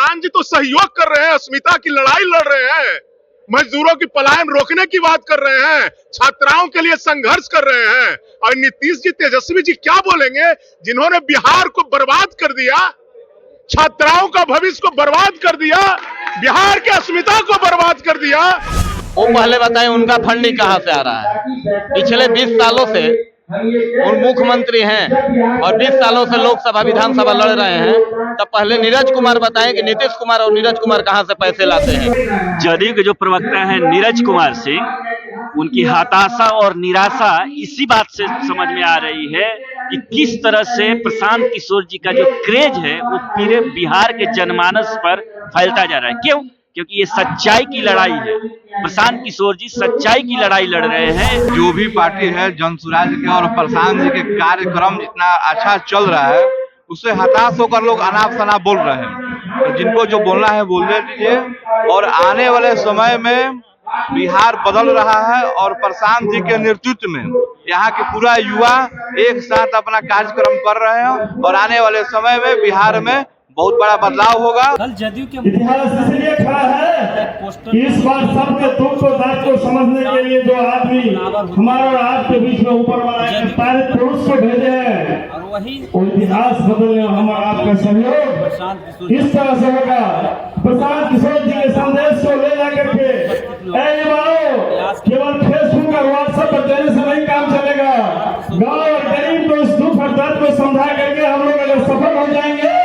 प्रशांत जी तो सहयोग कर रहे हैं, अस्मिता की लड़ाई लड़ रहे हैं, मजदूरों की पलायन रोकने की बात कर रहे हैं, छात्राओं के लिए संघर्ष कर रहे हैं। और नीतीश जी, तेजस्वी जी क्या बोलेंगे, जिन्होंने बिहार को बर्बाद कर दिया, छात्राओं का भविष्य को बर्बाद कर दिया, बिहार की अस्मिता को बर्बाद कर दिया। वो पहले बताएं उनका फंडिंग कहाँ से आ रहा है। पिछले 20 सालों से वो मुख्यमंत्री हैं और 20 सालों से लोकसभा विधानसभा लड़ रहे हैं। तब पहले नीरज कुमार बताएं कि नीतीश कुमार और नीरज कुमार कहां से पैसे लाते हैं। जदयू के जो प्रवक्ता हैं नीरज कुमार सिंह, उनकी हताशा और निराशा इसी बात से समझ में आ रही है कि किस तरह से प्रशांत किशोर जी का जो क्रेज है वो पूरे बिहार के जनमानस पर फैलता जा रहा है। क्यों? क्योंकि ये सच्चाई की लड़ाई है। प्रशांत किशोर जी सच्चाई की लड़ाई लड़ रहे हैं। जो भी पार्टी है जनसुराज के और प्रशांत जी के कार्यक्रम जितना अच्छा चल रहा है, उससे हताश होकर लोग अनाप शनाप बोल रहे हैं। तो जिनको जो बोलना है बोलने दीजिए। और आने वाले समय में बिहार बदल रहा है और प्रशांत जी के नेतृत्व में यहाँ के पूरा युवा एक साथ अपना कार्यक्रम कर रहे हैं और आने वाले समय में बिहार में बहुत बड़ा बदलाव होगा। कल जदयू के इतिहास इसलिए खड़ा है कि इस बार सबके दुख को दर्द को समझने के लिए जो आदमी हमारे और आपके बीच में ऊपर वाला पारित पुरुष को भेजे हैं, और वही वो इतिहास बदलने में हमारा आपका सहयोग इस तरह से होगा। प्रशांत किशोर जी के संदेश को ले जाकर के केवल फेसबुक और व्हाट्सएप पर देने से नहीं काम चलेगा। गाँव और गरीब को इस दुख और दर्द को समझा करके हम लोग अगर सफल हो जाएंगे।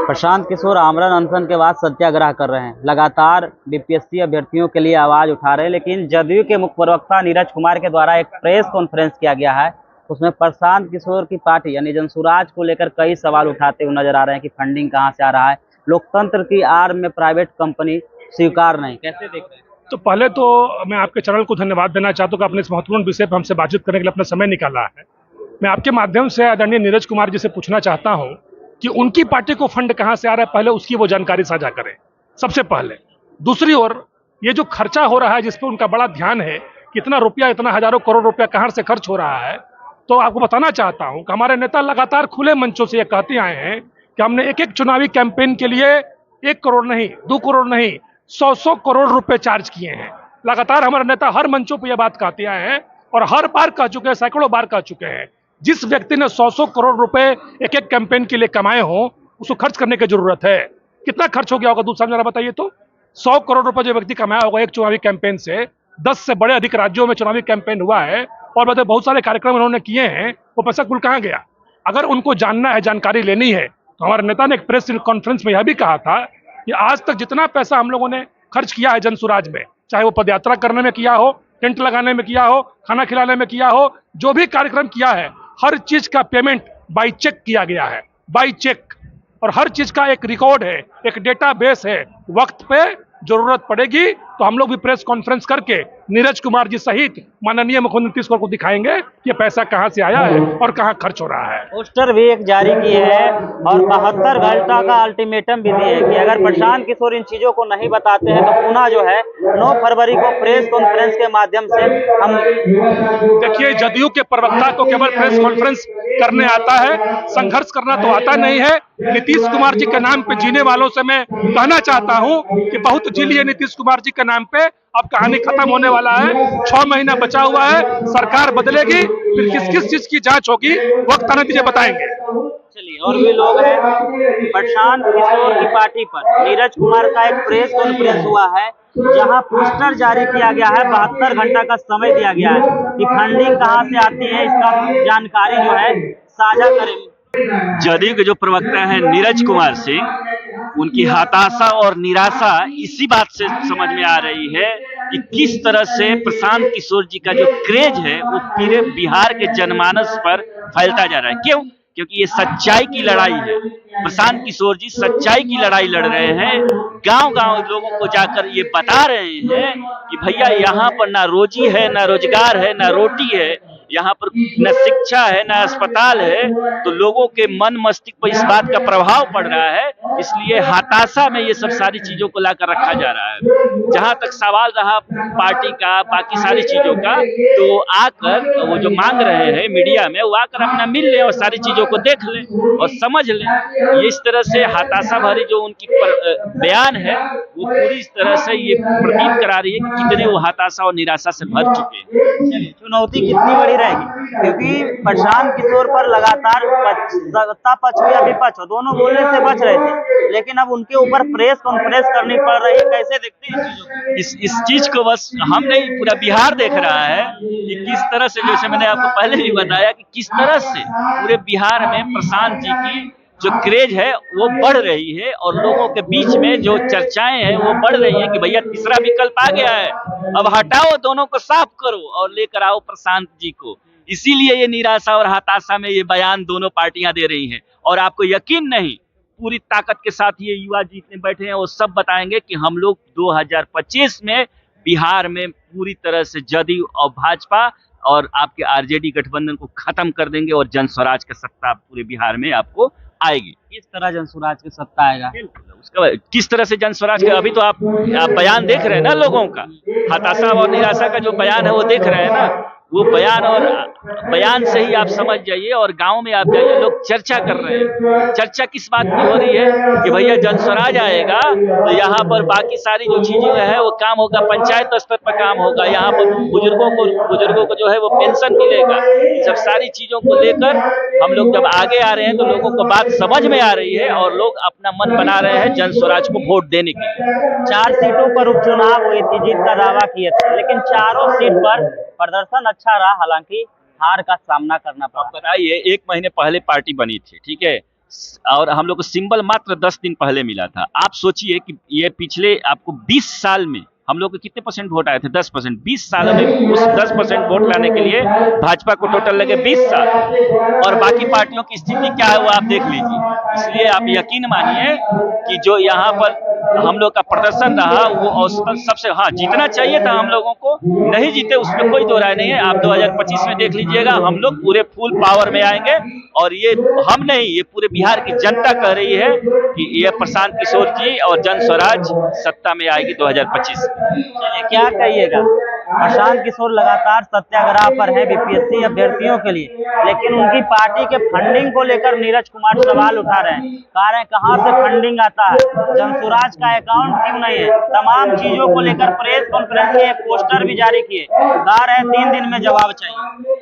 प्रशांत किशोर आमरण अनशन के बाद सत्याग्रह कर रहे हैं, लगातार बीपीएससी अभ्यर्थियों के लिए आवाज उठा रहे हैं। लेकिन जदयू के मुख्य प्रवक्ता नीरज कुमार के द्वारा एक प्रेस कॉन्फ्रेंस किया गया है, उसमें प्रशांत किशोर की पार्टी यानी जनसुराज को लेकर कई सवाल उठाते हुए नजर आ रहे हैं कि फंडिंग कहां से आ रहा है, लोकतंत्र की आड़ में प्राइवेट कंपनी स्वीकार नहीं। कैसे देख रहे हैं? तो पहले तो मैं आपके चैनल को धन्यवाद देना चाहता हूँ कि आपने इस महत्वपूर्ण विषय पर हमसे बातचीत करने के लिए अपना समय निकाला है। मैं आपके माध्यम से आदरणीय नीरज कुमार जी से पूछना चाहता हूँ कि उनकी पार्टी को फंड कहां से आ रहा है, पहले उसकी वो जानकारी साझा करें सबसे पहले। दूसरी ओर ये जो खर्चा हो रहा है जिस पर उनका बड़ा ध्यान है, कितना रुपया, इतना हजारों करोड़ रुपया कहां से खर्च हो रहा है, तो आपको बताना चाहता हूं कि हमारे नेता लगातार खुले मंचों से ये कहते आए हैं कि हमने एक एक चुनावी कैंपेन के लिए 1 करोड़ नहीं, 2 करोड़ नहीं, 100 करोड़ रुपए चार्ज किए हैं। लगातार हमारे नेता हर मंचों पर यह बात कहते आए हैं और हर बार कह चुके हैं, सैकड़ों बार कह चुके हैं, जिस व्यक्ति ने 100 करोड़ रुपए एक एक कैंपेन के लिए कमाए हो उसको खर्च करने की जरूरत है। कितना खर्च हो गया होगा दूसरा जरा बताइए तो। 100 करोड़ रुपए जो व्यक्ति कमाया होगा एक चुनावी कैंपेन से, 10 से बड़े अधिक राज्यों में चुनावी कैंपेन हुआ है और मतलब बहुत सारे कार्यक्रम उन्होंने किए हैं, वो पैसा कुल कहाँ गया? अगर उनको जानना है, जानकारी लेनी है, तो हमारे नेता ने एक प्रेस कॉन्फ्रेंस में यह भी कहा था कि आज तक जितना पैसा हम लोगों ने खर्च किया है जनसुराज में, चाहे वो पदयात्रा करने में किया हो, टेंट लगाने में किया हो, खाना खिलाने में किया हो, जो भी कार्यक्रम किया है, हर चीज का पेमेंट बाय चेक किया गया है, बाय चेक। और हर चीज का एक रिकॉर्ड है, एक डेटाबेस है। वक्त पे जरूरत पड़ेगी तो हम लोग भी प्रेस कॉन्फ्रेंस करके नीरज कुमार जी सहित माननीय मुख्यमंत्री नीतीश कुमार को दिखाएंगे कि पैसा कहां से आया है और कहां खर्च हो रहा है। पोस्टर भी एक जारी किए हैं और 72 घंटा का अल्टीमेटम भी दिए हैं कि अगर प्रशांत किशोर इन चीजों को नहीं बताते हैं तो पुनः जो है 9 फरवरी को प्रेस कॉन्फ्रेंस के माध्यम से हम। देखिए, जदयू के प्रवक्ता को केवल प्रेस कॉन्फ्रेंस करने आता है, संघर्ष करना तो आता नहीं है। नीतीश कुमार जी के नाम पे जीने वालों से मैं कहना चाहता हूं कि बहुत जी लिए नीतीश कुमार जी के नाम पे, अब कहानी खत्म होने वाला है। 6 महीना बचा हुआ है, सरकार बदलेगी, फिर किस किस चीज की जांच होगी वक्त आने दीजिए, बताएंगे। चलिए, और भी लोग हैं। प्रशांत किशोर की पार्टी पर नीरज कुमार का एक प्रेस कॉन्फ्रेंस हुआ है जहां पोस्टर जारी किया गया है, 72 घंटा का समय दिया गया है कि फंडिंग कहां से आती है, इसका जानकारी जो है साझा करें। जदयू के जो प्रवक्ता हैं नीरज कुमार सिंह, उनकी हताशा और निराशा इसी बात से समझ में आ रही है कि किस तरह से प्रशांत किशोर जी का जो क्रेज है वो पूरे बिहार के जनमानस पर फैलता जा रहा है। क्यों? क्योंकि ये सच्चाई की लड़ाई है। प्रशांत किशोर जी सच्चाई की लड़ाई लड़ रहे हैं, गांव-गांव लोगों को जाकर ये बता रहे हैं कि भैया यहाँ पर ना रोजी है, ना रोजगार है, ना रोटी है, यहाँ पर न शिक्षा है, न अस्पताल है। तो लोगों के मन मस्तिष्क पर इस बात का प्रभाव पड़ रहा है इसलिए हताशा में ये सब सारी चीजों को लाकर रखा जा रहा है। जहां तक सवाल रहा पार्टी का, बाकी सारी चीजों का, तो आकर वो जो मांग रहे हैं मीडिया में, वो आकर अपना मिल ले और सारी चीजों को देख ले और समझ ले। ये इस तरह से हताशा भरी जो उनकी बयान है, वो पूरी तरह से ये प्रतीत करा रही है कि कितने वो हताशा और निराशा से भर चुके हैं। चुनौती कितनी बड़ी रहेगी, क्योंकि प्रशांत किशोर पर लगातार सत्ता पक्ष हो या विपक्ष हो, दोनों बोलने से बच रहे थे, लेकिन अब उनके ऊपर प्रेस कॉन्फ्रेंस करनी पड़ रही है। कैसे देखते हैं इस चीजों को? इस चीज को बस हम नहीं, पूरा बिहार देख रहा है कि किस तरह से, जैसे मैंने आपको पहले भी बताया कि किस तरह से पूरे बिहार में प्रशांत जी की जो क्रेज है वो बढ़ रही है और लोगों के बीच में जो चर्चाएं हैं वो बढ़ रही हैं कि भैया तीसरा विकल्प आ गया है, अब हटाओ, दोनों को साफ करो और लेकर आओ प्रशांत जी को। इसीलिए ये निराशा और हताशा में ये बयान दोनों पार्टियां दे रही हैं। और आपको यकीन नहीं, पूरी ताकत के साथ ये युवा जितने बैठे हैं वो सब बताएंगे कि हम लोग 2025 में बिहार में पूरी तरह से जदयू और भाजपा और आपके आरजेडी गठबंधन को खत्म कर देंगे और जन स्वराज का सत्ता पूरे बिहार में आपको आएगी। किस तरह जन स्वराज की सत्ता आएगा? उसका किस तरह से जन स्वराज का, अभी तो आप बयान देख रहे हैं ना लोगों का, हताशा और निराशा का जो बयान है वो देख रहे हैं ना, वो बयान से ही आप समझ जाइए। और गांव में आप जाइए, लोग चर्चा कर रहे हैं। चर्चा किस बात की हो रही है कि भैया जन स्वराज आएगा तो यहाँ पर बाकी सारी जो चीजें हैं वो काम होगा, पंचायत स्तर पर काम होगा, यहाँ पर बुजुर्गों को जो है वो पेंशन मिलेगा। सब सारी चीजों को लेकर हम लोग जब आगे आ रहे हैं तो लोगों को बात समझ में आ रही है और लोग अपना मन बना रहे हैं जन स्वराज को वोट देने के लिए। 4 सीटों पर उपचुनाव हुई थी, जीत का दावा किए थे, लेकिन चारों सीट पर प्रदर्शन अच्छा रहा, हालांकि हार का सामना करना पड़ा। बताइए, 1 महीने पहले पार्टी बनी थी, ठीक है, और हम लोग को सिंबल मात्र 10 दिन पहले मिला था। आप सोचिए कि ये पिछले आपको 20 साल में हम लोग को कितने परसेंट वोट आए थे? 10%। 20 सालों में उस 10% वोट लाने के लिए भाजपा को टोटल लगे 20 साल, और बाकी पार्टियों की स्थिति क्या है वो आप देख लीजिए। इसलिए आप यकीन मानिए कि जो यहाँ पर हम लोग का प्रदर्शन रहा वो औसतन सबसे, हाँ जीतना चाहिए था हम लोगों को, नहीं जीते उसमें कोई दो राय नहीं है। आप 2025 में देख लीजिएगा, हम लोग पूरे फुल पावर में आएंगे और ये हम नहीं, ये पूरे बिहार की जनता कह रही है कि ये प्रशांत किशोर जी और जन स्वराज सत्ता में आएगी 2025। चलिए, क्या कहिएगा? प्रशांत किशोर लगातार सत्याग्रह पर है बीपीएससी अभ्यर्थियों के लिए, लेकिन उनकी पार्टी के फंडिंग को लेकर नीरज कुमार सवाल उठा रहे हैं। कह रहे हैं कहां से फंडिंग आता है, जन स्वराज का अकाउंट क्यों नहीं है? तमाम चीजों को लेकर प्रेस कॉन्फ्रेंस के एक पोस्टर भी जारी किए, कह रहे हैं 3 दिन में जवाब चाहिए।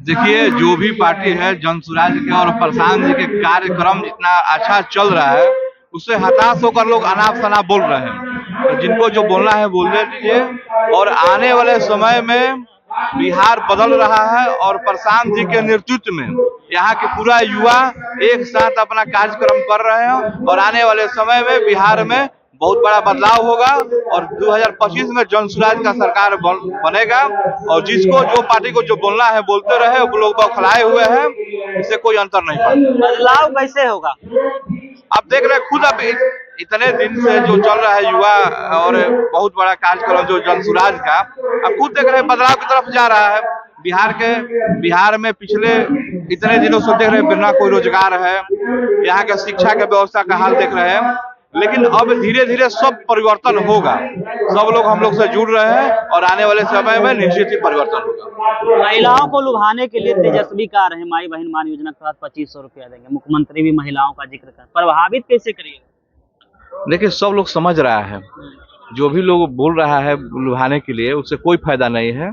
देखिए, जो भी पार्टी है जन स्वराज के और प्रशांत जी के कार्यक्रम जितना अच्छा चल रहा है उससे हताश होकर लोग अनाप शनाप बोल रहे हैं। तो जिनको जो बोलना है बोल दीजिए। और आने वाले समय में बिहार बदल रहा है और प्रशांत जी के नेतृत्व में यहाँ के पूरा युवा एक साथ अपना कार्यक्रम कर रहे हैं और आने वाले समय में बिहार में बहुत बड़ा बदलाव होगा और 2025 में जन स्वराज का सरकार बनेगा। और जिसको जो पार्टी को जो बोलना है बोलते रहे, वो लोग बौखलाए हुए हैं, इससे कोई अंतर नहीं पड़ता। बदलाव कैसे होगा? आप देख रहे हैं खुद, अब इतने दिन से जो चल रहा है युवा और बहुत बड़ा कार्यक्रम जो जन स्वराज का, अब खुद देख रहे हैं बदलाव की तरफ जा रहा है। बिहार में पिछले इतने दिनों से देख रहे हैं बिना कोई रोजगार है, यहाँ के शिक्षा के व्यवस्था का हाल देख रहे हैं, लेकिन अब धीरे धीरे सब परिवर्तन होगा। सब लोग हम लोग से जुड़ रहे हैं और आने वाले समय में निश्चित ही परिवर्तन होगा। महिलाओं को लुभाने के लिए तेजस्वी कह रहे हैं माई बहन मान योजना के तहत 2500 रुपया देंगे, मुख्यमंत्री भी महिलाओं का जिक्र कर, प्रभावित कैसे करिएगा? देखिए, सब लोग समझ रहा है, जो भी लोग बोल रहा है लुभाने के लिए उससे कोई फायदा नहीं है।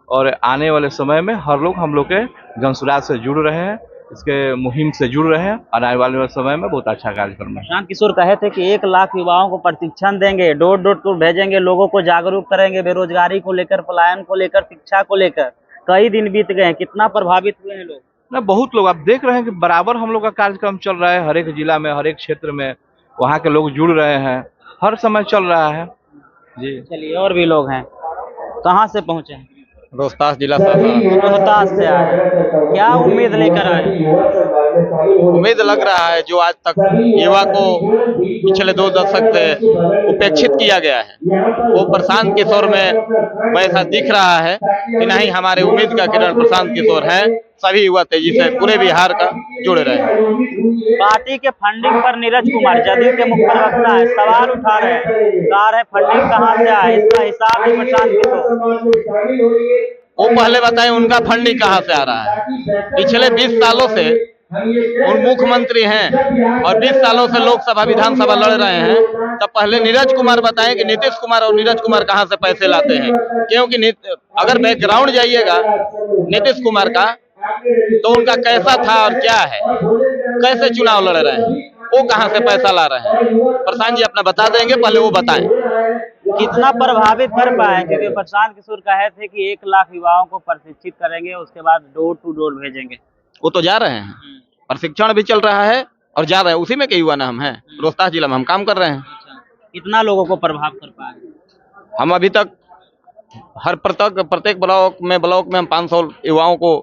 और आने वाले समय में हर लोग हम लोग के जन स्वराज से जुड़ रहे हैं, इसके मुहिम से जुड़ रहे हैं और आने वाले समय में बहुत अच्छा कार्यक्रम है। प्रशांत किशोर कहे थे कि 1 लाख युवाओं को प्रशिक्षण देंगे, डोर डोर टूर भेजेंगे, लोगों को जागरूक करेंगे, बेरोजगारी को लेकर, पलायन को लेकर, शिक्षा को लेकर। कई दिन बीत गए हैं, कितना प्रभावित हुए हैं लोग? ना, बहुत लोग, आप देख रहे हैं कि बराबर हम लोग का कार्यक्रम चल रहा है, हर एक जिला में, हर एक क्षेत्र में वहाँ के लोग जुड़ रहे हैं, हर समय चल रहा है जी। चलिए, और भी लोग हैं, कहाँ से पहुँचे हैं? रोहतास जिला से। रोहतास से आए, क्या उम्मीद लेकर आए? उम्मीद लग रहा है जो आज तक युवा को पिछले 2 दशक से उपेक्षित किया गया है वो प्रशांत किशोर में वैसा दिख रहा है कि नहीं। हमारे उम्मीद का किरण प्रशांत किशोर है। सभी युवा तेजी से पूरे बिहार का जुड़े रहे। पार्टी के फंडिंग पर नीरज कुमार जदयू के मुख्य प्रवक्ता है, सवाल उठा रहे हैं, कह रहे फंडिंग कहाँ से आए, इसका हिसाब नहीं प्रशांत किशोर। वो पहले बताएं उनका फंडिंग कहाँ से आ रहा है। पिछले 20 सालों से वो मुख्यमंत्री हैं और 20 सालों से लोकसभा विधानसभा लड़ रहे हैं। तब पहले नीरज कुमार बताएं कि नीतीश कुमार और नीरज कुमार कहाँ से पैसे लाते हैं, क्योंकि अगर बैकग्राउंड जाइएगा नीतीश कुमार का तो उनका कैसा था और क्या है, कैसे चुनाव लड़ रहे हैं, वो कहाँ से पैसा ला रहे हैं। प्रशांत जी अपना बता देंगे, पहले वो बताएं कितना प्रभावित कर पाए, क्योंकि प्रशांत किशोर कहे थे कि 1 लाख युवाओं को प्रशिक्षित करेंगे, उसके बाद डोर टू डोर भेजेंगे। वो तो जा रहे हैं, प्रशिक्षण भी चल रहा है और जा रहे हैं। उसी में के युवा ना हम हैं, रोहतास जिला में हम काम कर रहे हैं। कितना लोगों को प्रभाव कर पाए? हम अभी तक हर प्रत्येक ब्लॉक में हम 500 युवाओं को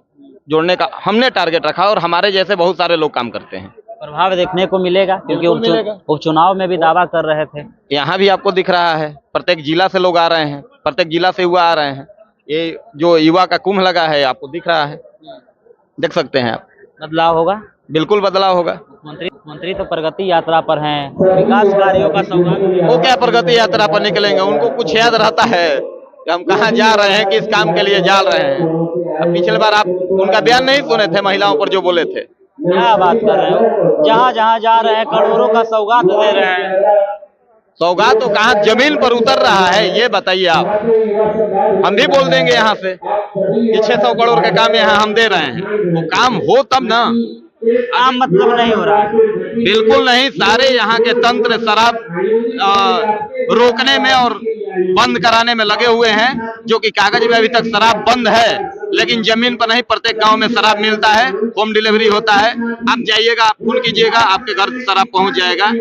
जोड़ने का हमने टारगेट रखा और हमारे जैसे बहुत सारे लोग काम करते हैं। प्रभाव देखने को मिलेगा, क्योंकि उपचुनाव में भी दावा कर रहे थे। यहाँ भी आपको दिख रहा है, प्रत्येक जिला से लोग आ रहे हैं, प्रत्येक जिला से युवा आ रहे हैं। ये जो युवा का कुंभ लगा है आपको दिख रहा है, देख सकते हैं आप। बदलाव होगा, बिल्कुल बदलाव होगा। मंत्री तो प्रगति यात्रा पर हैं, विकास कार्यों का सौगात। वो क्या प्रगति यात्रा पर निकलेंगे, उनको कुछ याद रहता है कि हम कहाँ जा रहे हैं, किस काम के लिए जा रहे हैं। अब पिछले बार आप उनका बयान नहीं सुने थे, महिलाओं पर जो बोले थे। क्या बात कर रहे हो, जहाँ जहाँ जा रहे हैं करोड़ों का सौगात दे रहे हैं। सौगात तो कहाँ जमीन पर उतर रहा है ये बताइए आप। हम भी बोल देंगे यहाँ से कि 600 करोड़ का काम यहाँ हम दे रहे हैं, वो काम हो तब ना। काम मतलब नहीं हो रहा है, बिल्कुल नहीं। सारे यहाँ के तंत्र शराब रोकने में और बंद कराने में लगे हुए हैं, जो कि कागज में अभी तक शराब बंद है, लेकिन जमीन पर नहीं। प्रत्येक गांव में शराब मिलता है, होम डिलीवरी होता है। आप जाइएगा, आप फोन कीजिएगा, आपके घर शराब पहुंच जाएगा।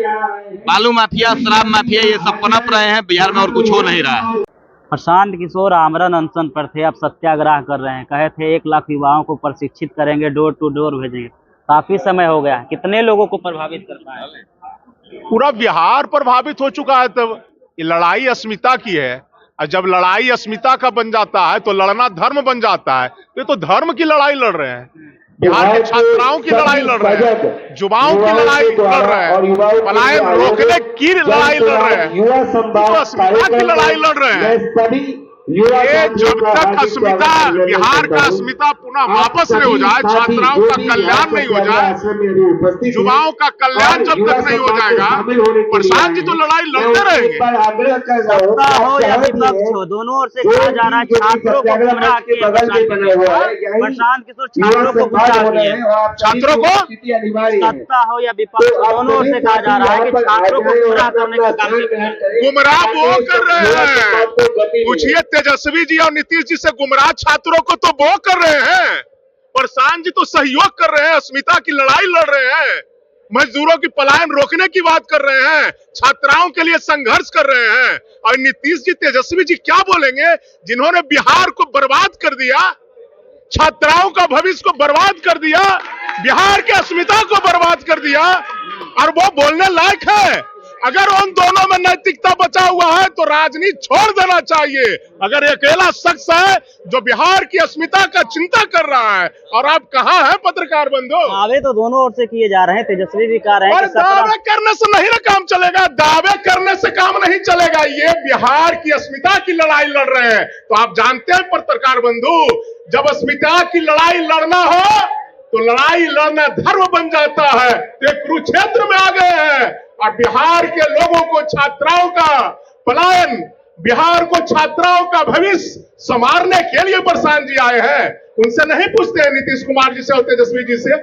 बालू माफिया, शराब माफिया, ये सब पनप रहे हैं बिहार में और कुछ हो नहीं रहा है। प्रशांत किशोर आमरण अनशन पर थे, अब सत्याग्रह कर रहे हैं। कहे थे 1 लाख युवाओं को प्रशिक्षित करेंगे, डोर टू डोर भेजेंगे। काफी समय हो गया, कितने लोगों को प्रभावित कर पाए? पूरा बिहार प्रभावित हो चुका है। तब ये लड़ाई अस्मिता की है, और जब लड़ाई अस्मिता का बन जाता है तो लड़ना धर्म बन जाता है। ये तो धर्म की लड़ाई लड़ रहे हैं, बिहार के छात्राओं की लड़ाई लड़ रहे हैं, युवाओं की लड़ाई लड़ रहे हैं, पलायन रोकने की लड़ाई लड़ रहे हैं, तो अस्मिता की लड़ाई लड़ रहे हैं। ये जब तक अस्मिता, बिहार का अस्मिता पुनः वापस नहीं हो जाए, छात्राओं का कल्याण नहीं हो जाए, युवाओं का कल्याण जब तक नहीं हो जाएगा, प्रशांत जी तो लड़ाई लड़ते रहेंगे। सत्ता हो या विपक्ष हो, दोनों ओर से कहा जा रहा है छात्रों को गुमराह किया प्रशांत किशोर, छात्रों को गुमराह किया। छात्रों को सत्ता हो या विपक्ष हो, दोनों ओर से कहा जा रहा है कि छात्रों को गुमराह करने का काम गुमराह वो कर रहे हैं। पूछिए तेजस्वी जी और नीतीश जी से, गुमराह छात्रों को तो वो कर रहे हैं, प्रशांत जी तो सहयोग कर रहे हैं, अस्मिता की लड़ाई लड़ रहे हैं, मजदूरों की पलायन रोकने की बात कर रहे हैं, छात्राओं के लिए संघर्ष कर रहे हैं। और नीतीश जी, तेजस्वी जी क्या बोलेंगे, जिन्होंने बिहार को बर्बाद कर दिया, छात्राओं का भविष्य को बर्बाद कर दिया, बिहार की अस्मिता को बर्बाद कर दिया, और वो बोलने लायक है। अगर उन दोनों में नैतिकता बचा हुआ है तो राजनीति छोड़ देना चाहिए। अगर अकेला शख्स है जो बिहार की अस्मिता का चिंता कर रहा है, और आप कहाँ हैं पत्रकार बंधु? दावे तो दोनों ओर से किए जा रहे हैं, तेजस्वी भी कह रहे हैं कि दावे करने से नहीं ना काम चलेगा, दावे करने से काम नहीं चलेगा। ये बिहार की अस्मिता की लड़ाई लड़ रहे हैं। तो आप जानते हैं पत्रकार बंधु, जब अस्मिता की लड़ाई लड़ना हो तो लड़ाई लड़ना धर्म बन जाता है। तो कुरुक्षेत्र में आ गए हैं, और बिहार के लोगों को, छात्राओं का पलायन, बिहार को छात्राओं का भविष्य संवारने के लिए प्रशांत जी आए हैं। उनसे नहीं पूछते हैं नीतीश कुमार जी से और तेजस्वी जी से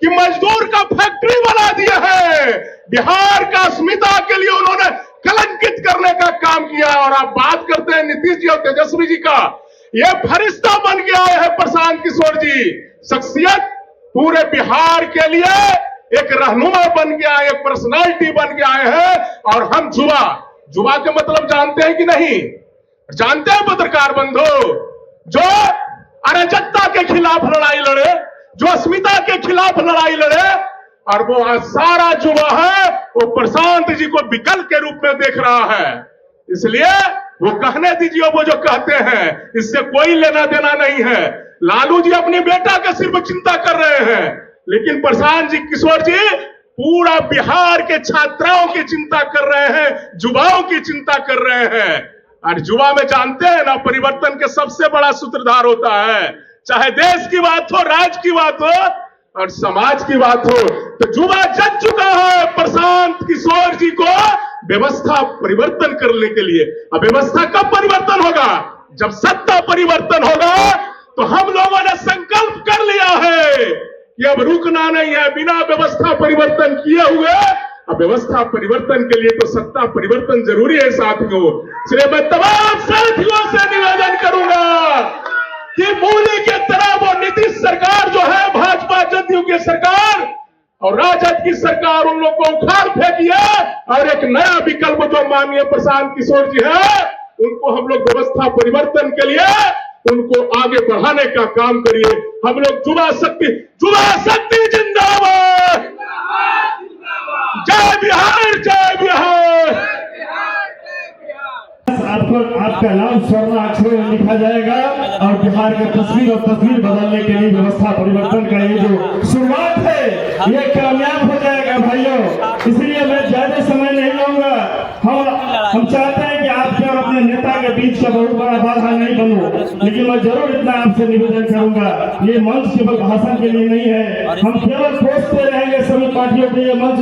कि मजदूर का फैक्ट्री बना दिया है, बिहार का अस्मिता के लिए उन्होंने कलंकित करने का काम किया। और आप बात करते हैं नीतीश जी और तेजस्वी जी का, ये फरिश्ता बन के आए हैं प्रशांत किशोर जी, शख्सियत पूरे बिहार के लिए एक रहनुमा बन के आए, एक पर्सनालिटी बन के आए हैं। और हम जुबा के मतलब जानते हैं कि नहीं जानते हैं पत्रकार बंधु? जो अराजकता के खिलाफ लड़ाई लड़े, जो अस्मिता के खिलाफ लड़ाई लड़े, और वो आज सारा युवा है वो प्रशांत जी को विकल्प के रूप में देख रहा है। इसलिए वो कहने दीजिए, वो जो कहते हैं इससे कोई लेना देना नहीं है। लालू जी अपने बेटा के सिर्फ चिंता कर रहे हैं, लेकिन प्रशांत जी, किशोर जी पूरा बिहार के छात्राओं की चिंता कर रहे हैं, युवाओं की चिंता कर रहे हैं। और युवा में जानते हैं ना, परिवर्तन के सबसे बड़ा सूत्रधार होता है, चाहे देश की बात हो, राज्य की बात हो और समाज की बात हो, तो युवा जग चुका है प्रशांत किशोर जी को व्यवस्था परिवर्तन करने के लिए। अब व्यवस्था कब परिवर्तन होगा? जब सत्ता परिवर्तन होगा। तो हम लोगों ने संकल्प कर लिया है कि अब रुकना नहीं है, बिना व्यवस्था परिवर्तन किए हुए। अब व्यवस्था परिवर्तन के लिए तो सत्ता परिवर्तन जरूरी है साथियों। इसलिए मैं तमाम साथियों से निवेदन करूंगा कि मूली की तरह वो नीतीश सरकार जो है, भाजपा जदयू की सरकार और राजद की सरकार, उन लोगों को उखाड़ फेंकिए और एक नया विकल्प जो माननीय प्रशांत किशोर जी है, उनको हम लोग व्यवस्था परिवर्तन के लिए उनको आगे बढ़ाने का काम करिए। हम लोग युवा शक्ति जिंदाबाद, जय बिहार, जय बिहार। आपको आपका नाम स्वर्ण अक्षरों में लिखा जाएगा और बिहार की तस्वीर बदलने के लिए व्यवस्था परिवर्तन का ये जो शुरुआत है ये कामयाब हो जाएगा भाइयों। इसलिए मैं ज्यादा समय नहीं लूंगा। हम चाहते हैं कि आपके और अपने नेता के बीच का बहुत बड़ा बाधा नहीं बनूं, लेकिन मैं जरूर इतना आपसे निवेदन करूंगा, ये मंच केवल भाषण के लिए नहीं है। हम केवल पोस्ट पे रहेंगे सभी पार्टियों के, ये मंच